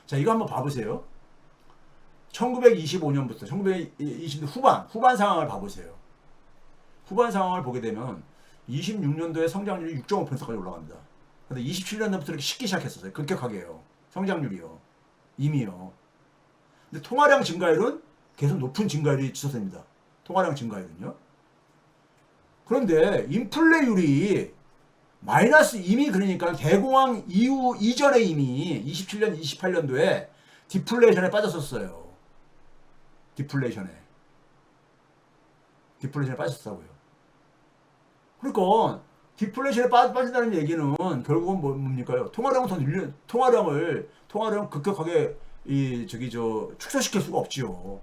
자, 이거 한번 봐보세요. 1925년부터 1920년 후반 상황을 봐보세요. 후반 상황을 보게 되면 26년도에 성장률이 6.5%까지 올라갑니다. 근데 27년도부터 이렇게 식기 시작했었어요. 급격하게요. 성장률이요. 이미요. 근데 통화량 증가율은 계속 높은 증가율이 지속됩니다. 통화량 증가율은요. 그런데 인플레율이 마이너스 이미 그러니까 대공황 이후 이전에 이미 27년, 28년도에 디플레이션에 빠졌었어요. 디플레이션에 빠졌다고요. 그러니까 디플레이션에 빠진다는 얘기는 결국은 뭡니까요? 통화량을 급격하게 축소시킬 수가 없지요.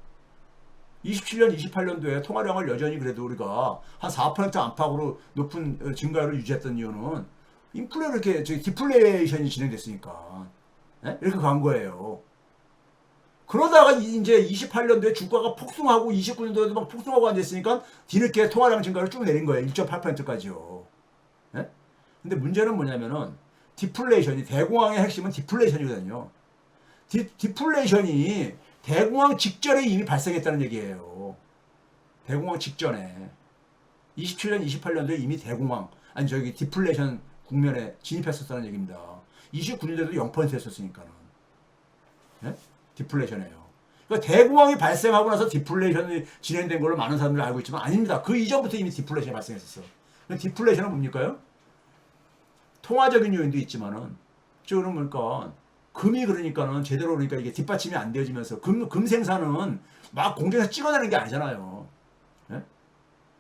27년, 28년도에 통화량을 여전히 그래도 우리가 한 4% 안팎으로 높은 증가율을 유지했던 이유는 인플레로 이렇게 디플레이션이 진행됐으니까. 네? 이렇게 간 거예요. 그러다가 이제 28년도에 주가가 폭등하고 29년도에도 막 폭등하고 앉았으니까 뒤늦게 통화량 증가를 쭉 내린 거예요. 1.8%까지요. 네? 근데 문제는 뭐냐면은 디플레이션이 대공황의 핵심은 디플레이션이거든요. 디플레이션이 대공황 직전에 이미 발생했다는 얘기예요. 대공황 직전에 27년, 28년도에 이미 디플레이션 국면에 진입했었다는 얘기입니다. 29년도에도 0%였었으니까는. 네? 디플레이션이에요. 그러니까 대공황이 발생하고 나서 디플레이션이 진행된 걸로 많은 사람들이 알고 있지만 아닙니다. 그 이전부터 이미 디플레이션이 발생했었어. 디플레이션은 뭡니까요? 통화적인 요인도 있지만은 저는 그러니까 금이 그러니까는 제대로 그러니까 이게 뒷받침이 안 되어지면서 금 생산은 막 공장에서 찍어내는 게 아니잖아요. 예?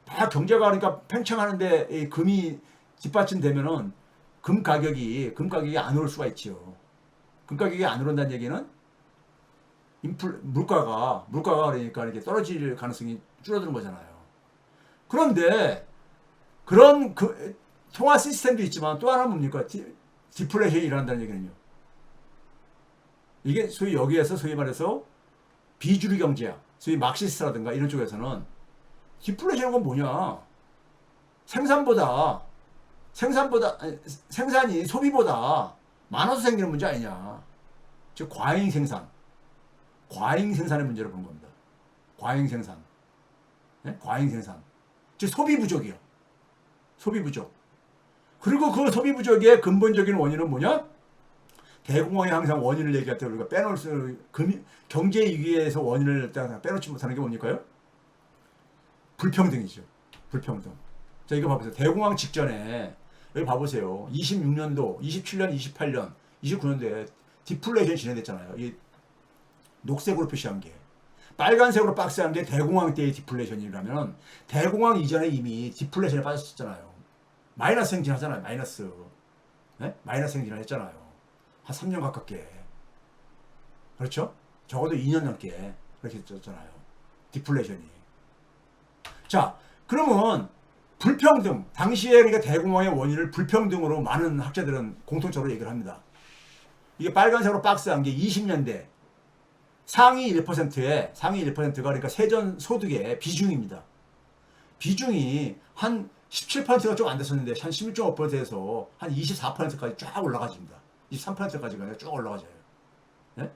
다 경제가 그러니까 팽창하는데 이 금이 뒷받침되면은 금 가격이 안 오를 수가 있지요. 금 가격이 안 오른다는 얘기는 물가가 그러니까 이렇게 떨어질 가능성이 줄어드는 거잖아요. 그런데 그런 통화 시스템도 있지만 또 하나는 뭡니까? 디플레이션이 일어난다는 얘기는요. 이게 여기에서 소위 말해서 비주류 경제야. 소위 막시스트라든가 이런 쪽에서는 디플레이션은 건 뭐냐? 생산이 소비보다 많아서 생기는 문제 아니냐? 즉 과잉 생산의 문제를 보는 겁니다. 과잉 생산. 네? 과잉 생산. 즉 소비 부족이요. 소비 부족. 그리고 그 소비 부족의 근본적인 원인은 뭐냐? 대공황이 항상 원인을 얘기할 때 우리가 빼놓을 수, 경제 위기에서 원인을 빼놓지 못하는 게 뭡니까요? 불평등이죠. 불평등. 자, 이거 봐보세요. 대공황 직전에, 여기 봐보세요. 26년도, 27년, 28년, 29년도에 디플레이션이 진행됐잖아요. 이 녹색으로 표시한 게. 빨간색으로 박스한 게 대공황 때의 디플레이션이라면 대공황 이전에 이미 디플레이션에 빠졌었잖아요. 마이너스 행진하잖아요. 마이너스. 네? 마이너스 행진을 했잖아요. 한 3년 가깝게. 그렇죠? 적어도 2년 넘게 그렇게 됐잖아요. 디플레이션이. 자, 그러면 불평등. 당시에 그러니까 대공황의 원인을 불평등으로 많은 학자들은 공통적으로 얘기를 합니다. 이게 빨간색으로 박스한 게 20년대 상위 1%가 그러니까 세전 소득의 비중입니다. 비중이 한 17%가 좀 안 됐었는데 한 11.5%에서 한 24%까지 쫙 올라가집니다. 23%까지가 쭉 올라가져요. 네?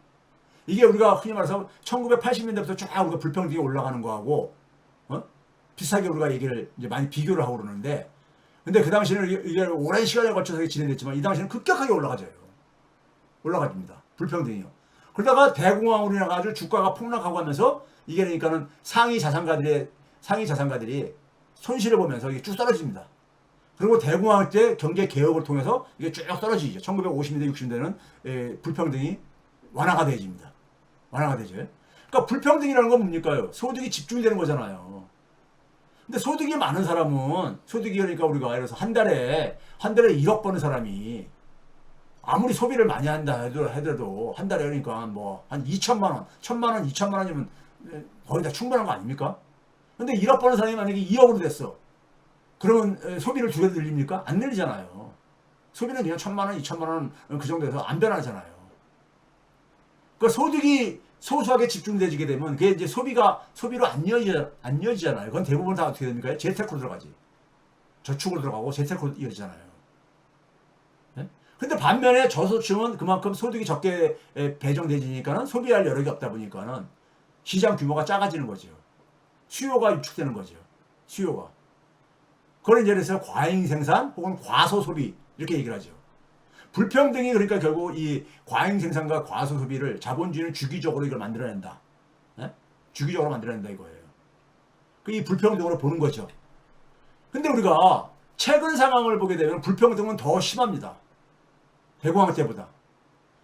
이게 우리가 흔히 말해서 1980년대부터 쫙 우리가 불평등이 올라가는 거하고 비슷하게 우리가 얘기를 이제 많이 비교를 하고 그러는데 근데 그 당시에는 이게 오랜 시간에 걸쳐서 진행됐지만 이 당시에는 급격하게 올라가집니다. 불평등이요. 그러다가 대공황으로 인해가지고 주가가 폭락하고 하면서 이게 그러니까는 상위 자산가들이 손실을 보면서 이게 쭉 떨어집니다. 그리고 대공황 때 경제 개혁을 통해서 이게 쭉 떨어지죠. 1950년대, 60년대는 불평등이 완화가 되집니다. 완화가 되죠. 그러니까 불평등이라는 건 뭡니까요? 소득이 집중이 되는 거잖아요. 근데 소득이 많은 사람은 소득이 그러니까 우리가 예를 들어서 한 달에 1억 버는 사람이 아무리 소비를 많이 한다 하더라도 한 달에 그러니까 뭐 한 2천만 원, 2천만 원이면 거의 다 충분한 거 아닙니까? 근데 1억 버는 사람이 만약에 2억으로 됐어. 그러면 소비를 두 배 늘립니까? 안 늘리잖아요. 소비는 그냥 1,000만 원, 2천만 원 그 정도에서 안 변하잖아요. 그러니까 소득이 소소하게 집중되지게 되면 그게 이제 소비로 안 이어지잖아요. 그건 대부분 다 어떻게 됩니까? 재테크로 들어가지. 저축으로 들어가고 재테크로 이어지잖아요. 네? 근데 반면에 저소득층은 그만큼 소득이 적게 배정되니까는 소비할 여력이 없다 보니까는 시장 규모가 작아지는 거죠. 수요가 위축되는 거죠. 수요가. 그걸 이제 그래서 과잉 생산 혹은 과소 소비 이렇게 얘기를 하죠. 불평등이 그러니까 결국 이 과잉 생산과 과소 소비를 자본주의는 주기적으로 이걸 만들어낸다. 네? 주기적으로 만들어낸다 이거예요. 이 불평등으로 보는 거죠. 근데 우리가 최근 상황을 보게 되면 불평등은 더 심합니다. 대공황 때보다.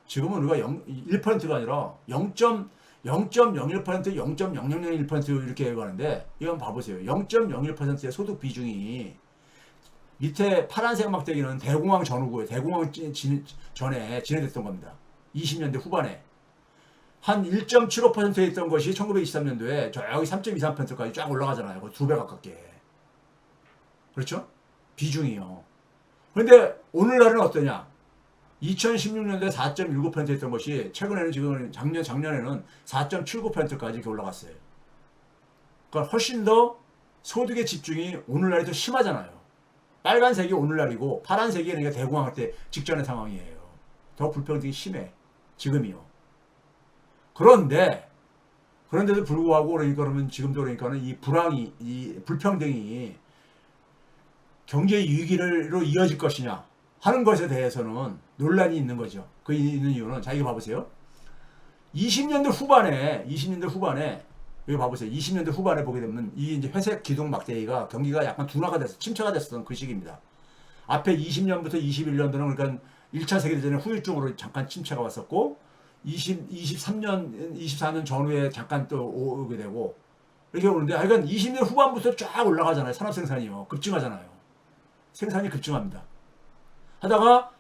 지금은 우리가 1%가 아니라 0.01%, 0.0001% 이렇게 가는데 이건 봐보세요. 0.01%의 소득 비중이 밑에 파란색 막대기는 대공황 전후고요. 대공황 전에 진행됐던 겁니다. 20년대 후반에. 한 1.75%에 있던 것이 1923년도에 저기 3.23%까지 쫙 올라가잖아요. 거의 2배 가깝게. 그렇죠? 비중이요. 그런데 오늘날은 어떠냐? 2016년도에 4.19%였던 것이 최근에는 지금 작년에는 4.79%까지 이렇게 올라갔어요. 그러니까 훨씬 더 소득의 집중이 오늘날이 더 심하잖아요. 빨간색이 오늘날이고 파란색이 그러니까 대공황 때 직전의 상황이에요. 더 불평등이 심해. 지금이요. 그런데도 불구하고 그러면 지금도 그러니까는 이 불황이 이 불평등이 경제 위기로 이어질 것이냐 하는 것에 대해서는 논란이 있는 거죠. 그 있는 이유는 자 이거 봐보세요. 20년대 후반에 여기 봐보세요. 20년대 후반에 보게 되면 이 이제 회색 기둥 막대기가 경기가 약간 둔화가 됐어 침체가 됐었던 그 시기입니다. 앞에 20년부터 21년도는 그러니까 1차 세계대전의 후유증으로 잠깐 침체가 왔었고 23년, 24년 전후에 잠깐 또 오게 되고 이렇게 오는데 하여간 20년 후반부터 쫙 올라가잖아요. 산업 생산이요. 급증하잖아요. 생산이 급증합니다. 하다가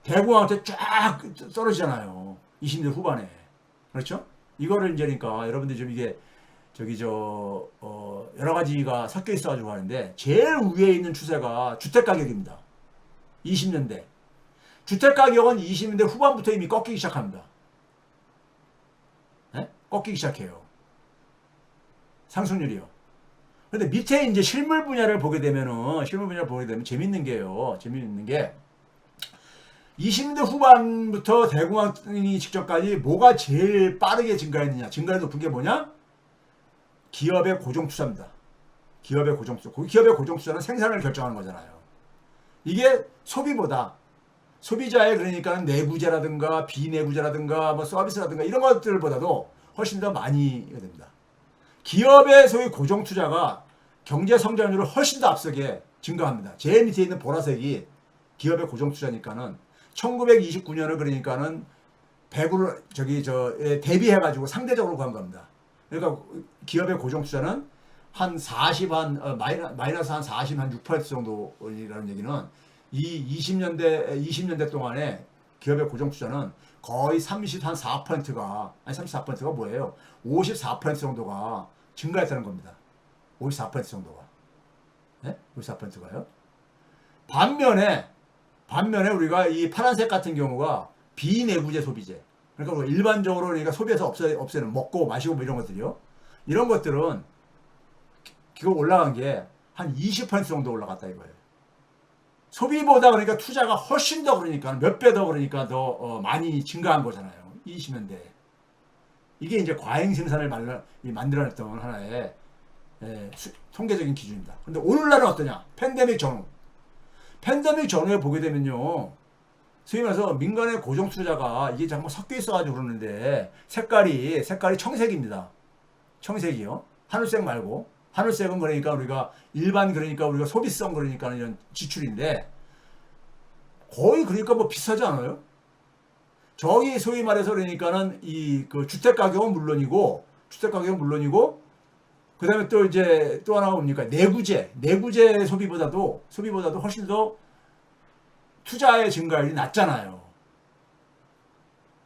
대공황 때 쫙 떨어지잖아요. 20년 후반에. 그렇죠? 이거를 이제 그러니까 여러분들이 좀 이게 여러 가지가 섞여 있어가지고 하는데 제일 위에 있는 추세가 주택가격입니다. 20년대. 주택가격은 20년대 후반부터 이미 꺾이기 시작합니다. 네? 꺾이기 시작해요. 상승률이요. 근데 밑에 이제 실물 분야를 보게 되면 재밌는 게 20년대 후반부터 대공황이 직전까지 뭐가 제일 빠르게 증가했느냐. 증가율이 높은 게 뭐냐? 기업의 고정투자입니다. 기업의 고정투자는 생산을 결정하는 거잖아요. 이게 소비자의 그러니까 내구재라든가 비내구재라든가 뭐 서비스라든가 이런 것들보다도 훨씬 더 많이 됩니다. 기업의 소위 고정투자가 경제 성장률을 훨씬 더 앞서게 증가합니다. 제일 밑에 있는 보라색이 기업의 고정투자니까는 1929년을 그러니까는 100으로 대비해가지고 상대적으로 구한 겁니다. 그러니까 기업의 고정투자는 한 40, 마이너스 한 40, 한 6% 정도라는 얘기는 이 20년대 동안에 기업의 고정투자는 거의 34%가, 아니 34%가 뭐예요? 54% 정도가 증가했다는 겁니다. 54% 정도가. 네? 54%가요. 반면에 우리가 이 파란색 같은 경우가 비내구재 소비재. 그러니까 우리가 일반적으로 그러니까 소비에서 없애는 먹고 마시고 뭐 이런 것들이요. 이런 것들은 기업 올라간 게 한 20% 정도 올라갔다 이거예요. 소비보다 그러니까 투자가 훨씬 더 그러니까 몇 배 더 그러니까 더 많이 증가한 거잖아요. 20년대. 이게 이제 과잉 생산을 만들어냈던 하나의 통계적인 기준입니다. 근데 오늘날은 어떠냐? 팬데믹 전후에 보게 되면요. 소위 말해서 민간의 고정 투자가 이게 잠깐 섞여 있어가지고 그러는데 색깔이 청색입니다. 청색이요. 하늘색 말고. 하늘색은 그러니까 우리가 그러니까 우리가 소비성 그러니까 이런 지출인데 거의 그러니까 뭐 비슷하지 않아요? 저기 소위 말해서 그러니까는 그 주택 가격은 물론이고 그다음에 또 이제 또 하나가 뭡니까? 내구재 소비보다도 훨씬 더 투자의 증가율이 낮잖아요.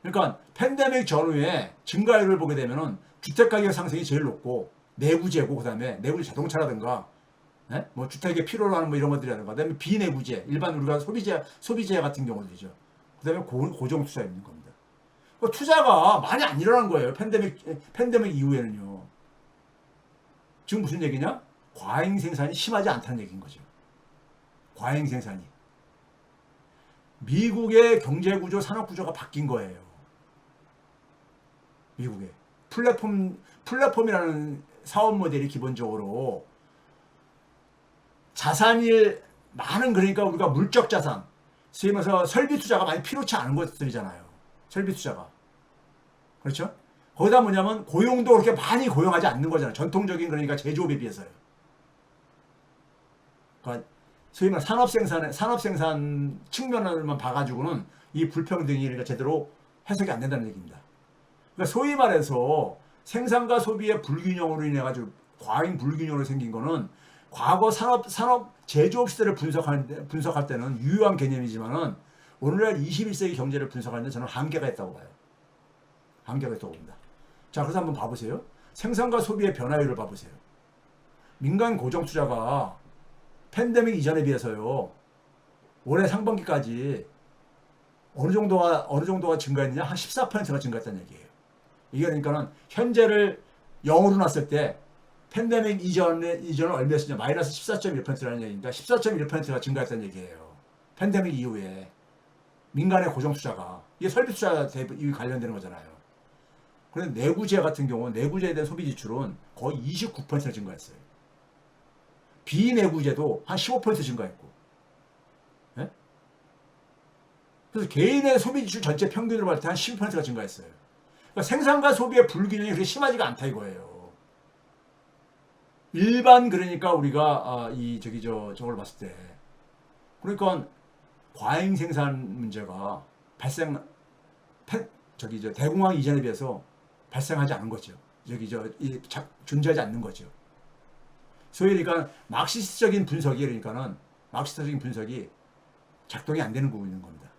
그러니까 팬데믹 전후에 증가율을 보게 되면은 주택 가격 상승이 제일 높고 내구재고 그다음에 내구재 자동차라든가 네? 뭐 주택에 필요로 하는 뭐 이런 것들이라든가 그다음에 비내구재 일반 우리가 소비재 같은 경우들이죠. 그다음에 고정 투자 있는 겁니다. 그 투자가 많이 안 일어난 거예요. 팬데믹 이후에는요. 지금 무슨 얘기냐? 과잉 생산이 심하지 않다는 얘기인 거죠. 과잉 생산이. 미국의 경제구조, 산업구조가 바뀐 거예요. 미국의 플랫폼이라는 사업 모델이 기본적으로 자산이 많은, 그러니까 우리가 물적 자산, 소위 말해서 설비 투자가 많이 필요치 않은 것들이잖아요. 설비 투자가. 그렇죠? 거기다 뭐냐면 고용도 그렇게 많이 고용하지 않는 거잖아요. 전통적인, 그러니까 제조업에 비해서요. 그러니까 소위 말해 산업 생산 측면을만 봐가지고는 이 불평등이 그러니까 제대로 해석이 안 된다는 얘기입니다. 그러니까 소위 말해서 생산과 소비의 불균형으로 인해 가지고 과잉 불균형으로 생긴 거는 과거 산업 제조업 시대를 분석할 때는 유효한 개념이지만은 오늘날 21세기 경제를 분석하는데 저는 한계가 있다고 봐요. 한계가 있다고 봅니다. 자, 그래서 한번 봐보세요. 생산과 소비의 변화율을 봐보세요. 민간 고정 투자가 팬데믹 이전에 비해서요, 올해 상반기까지 어느 정도가 증가했느냐? 한 14%가 증가했다는 얘기예요. 이게 그러니까는 현재를 0으로 놨을 때 팬데믹 이전을 얼마였느냐? 마이너스 14.1%라는 얘기니까 14.1%가 증가했다는 얘기예요. 팬데믹 이후에 민간의 고정 투자가, 이게 설비 투자 대비 관련되는 거잖아요. 그런데 내구재 같은 경우는 내구재에 대한 소비 지출은 거의 29% 증가했어요. 비내구재도 한 15% 증가했고. 네? 그래서 개인의 소비 지출 전체 평균으로 봤을 때 한 12%가 증가했어요. 그러니까 생산과 소비의 불균형이 그렇게 심하지가 않다 이거예요. 일반, 그러니까 우리가 저걸 봤을 때, 그러니까 과잉 생산 문제가 대공황 이전에 비해서 발생하지 않은 거죠. 존재하지 않는 거죠. 소위 그러니까 마르크시스트적인 분석이 작동이 안 되는 부분이 있는 겁니다.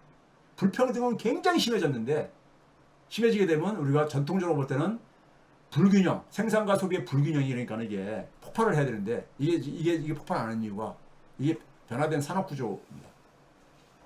불평등은 굉장히 심해지게 되면 우리가 전통적으로 볼 때는 불균형, 생산과 소비의 불균형이, 그러니까 이게 폭발을 해야 되는데 이게 폭발 안 하는 이유가 이게 변화된 산업 구조입니다.